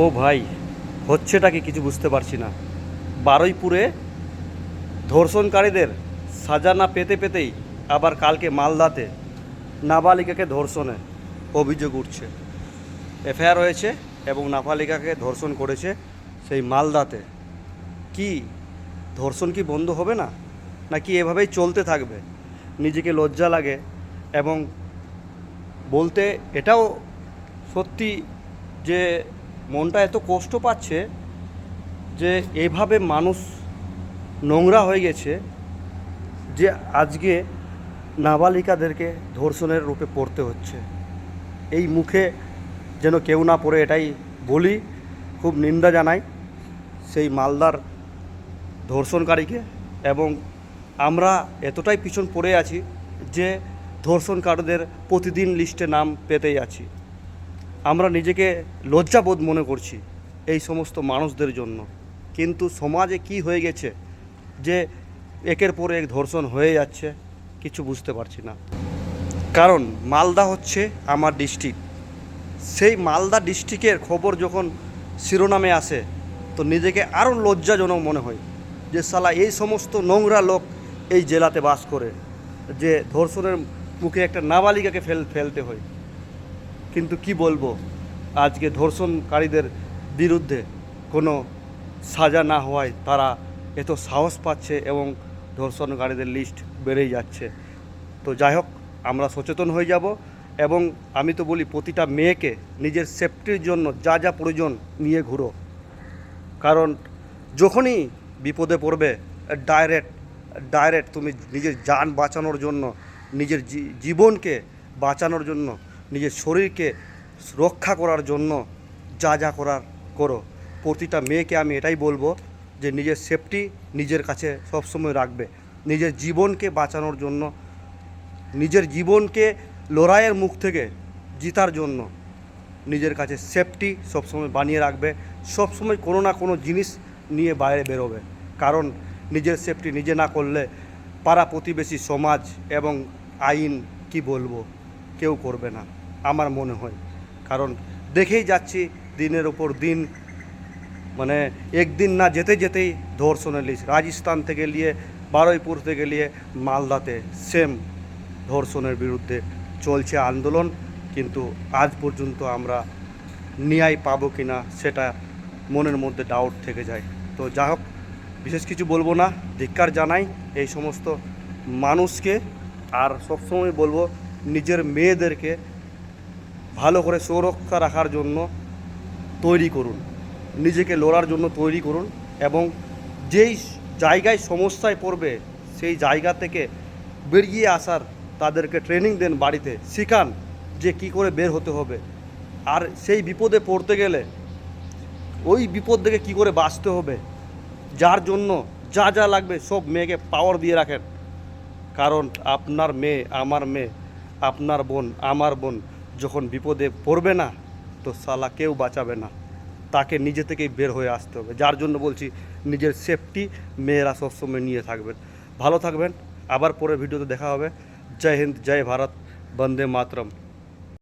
ও ভাই, হচ্ছেটা কি কিছু বুঝতে পারছি না। বারুইপুরে ধর্ষণকারীদের সাজা না পেতে পেতেই আবার কালকে মালদাতে নাবালিকাকে ধর্ষণে অভিযোগ উঠছে। এফআইআর হয়েছে এবং নাবালিকাকে ধর্ষণ করেছে সেই মালদাতে। কি ধর্ষণ কি বন্ধ হবে না, নাকি এভাবেই চলতে থাকবে? নিজেকে লজ্জা লাগে এবং বলতে এটাও সত্যি যে মনটা এত কষ্ট পাচ্ছে যে এইভাবে মানুষ নোংরা হয়ে গেছে যে আজকে নাবালিকাদেরকে ধর্ষণের রূপে পড়তে হচ্ছে। এই মুখে যেন কেউ না পড়ে, এটাই বলি। খুব নিন্দা জানাই সেই মালদার ধর্ষণকারীকে, এবং আমরা এতটাই পিছন পড়ে আছি যে ধর্ষণকারীদের প্রতিদিন লিস্টে নাম পেতেই আছি। আমরা নিজেকে লজ্জাবোধ মনে করছি এই সমস্ত মানুষদের জন্য। কিন্তু সমাজে কি হয়ে গেছে যে একের পর এক ধর্ষণ হয়ে যাচ্ছে, কিছু বুঝতে পারছি না। কারণ মালদা হচ্ছে আমার ডিস্ট্রিক্ট। সেই মালদা ডিস্ট্রিক্টের খবর যখন শিরোনামে আসে তো নিজেকে আরও লজ্জাজনক মনে হয় যে শালা এই সমস্ত নোংরা লোক এই জেলাতে বাস করে, যে ধর্ষণের মুখে একটা নাবালিকাকে ফেলতে হয়। কিন্তু কি বলবো, আজকে ধর্ষণকারীদের বিরুদ্ধে কোনো সাজা না হওয়ায় তারা এত সাহস পাচ্ছে এবং ধর্ষণকারীদের লিস্ট বেড়েই যাচ্ছে। তো যাই হোক, আমরা সচেতন হয়ে যাব। এবং আমি তো বলি প্রতিটা মেয়েকে নিজের সেফটির জন্য যা যা প্রয়োজন নিয়ে ঘুরো। কারণ যখনই বিপদে পড়বে ডাইরেক্ট ডাইরেক্ট তুমি নিজের জান বাঁচানোর জন্য, নিজের জীবনকে বাঁচানোর জন্য, নিজের শরীরকে রক্ষা করার জন্য যা যা করার করো। প্রতিটা মেয়েকে আমি এটাই বলবো যে নিজের সেফটি নিজের কাছে সবসময় রাখবে। নিজের জীবনকে বাঁচানোর জন্য, নিজের জীবনকে লড়াইয়ের মুখ থেকে জিতার জন্য নিজের কাছে সেফটি সবসময় বানিয়ে রাখবে। সবসময় কোনো না কোনো জিনিস নিয়ে বাইরে বেরোবে। কারণ নিজের সেফটি নিজে না করলে পাড়া প্রতিবেশী, সমাজ এবং আইন কি বলবো, কেউ করবে না আমার মনে হয়। কারণ দেখেই যাচ্ছি দিনের ওপর দিন, মানে একদিন না যেতে যেতেই ধর্ষণের লিস্ট। রাজস্থান থেকে নিয়ে বারুইপুর থেকে নিয়ে মালদাতে সেম ধর্ষণের বিরুদ্ধে চলছে আন্দোলন। কিন্তু আজ পর্যন্ত আমরা ন্যায় পাবো কি না সেটা মনের মধ্যে ডাউট থেকে যায়। তো যা হোক, বিশেষ কিছু বলবো না, ধিক্কার জানাই এই সমস্ত মানুষকে। আর সবসময় বলবো নিজের মেয়েদেরকে ভালো করে সুরক্ষা রাখার জন্য তৈরি করুন, নিজেকে লড়ার জন্য তৈরি করুন। এবং যেই জায়গায় সমস্যায় পড়বে সেই জায়গা থেকে বেরিয়ে আসার তাদেরকে ট্রেনিং দেন, বাড়িতে শেখান যে কী করে বের হতে হবে। আর সেই বিপদে পড়তে গেলে ওই বিপদ থেকে কী করে বাঁচতে হবে, যার জন্য যা যা লাগবে সব মেয়েকে পাওয়ার দিয়ে রাখেন। কারণ আপনার মেয়ে, আমার মেয়ে, আপনার বোন, আমার বোন যখন বিপদে পড়বে না তো শালা কেউ বাঁচাবে না, তাকে নিজে থেকেই বের হয়ে আসতে হবে। যার জন্য বলছি নিজের সেফটি মেয়েরা সবসময় নিয়ে থাকবেন। ভালো থাকবেন, আবার পরে ভিডিওতে দেখা হবে। জয় হিন্দ, জয় ভারত, বন্দে মাতরম।